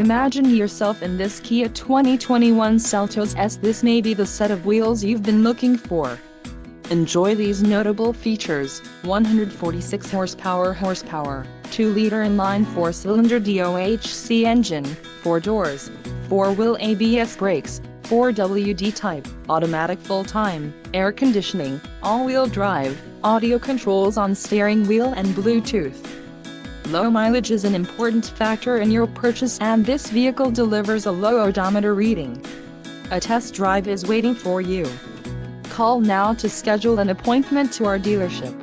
Imagine yourself in this Kia 2021 Seltos S. This may be the set of wheels you've been looking for. Enjoy these notable features: 146 horsepower, 2-liter inline 4-cylinder DOHC engine, 4 doors, 4-wheel ABS brakes, 4WD type, automatic full-time, air conditioning, all-wheel drive, audio controls on steering wheel and Bluetooth. Low mileage is an important factor in your purchase, and this vehicle delivers a low odometer reading. A test drive is waiting for you. Call now to schedule an appointment to our dealership.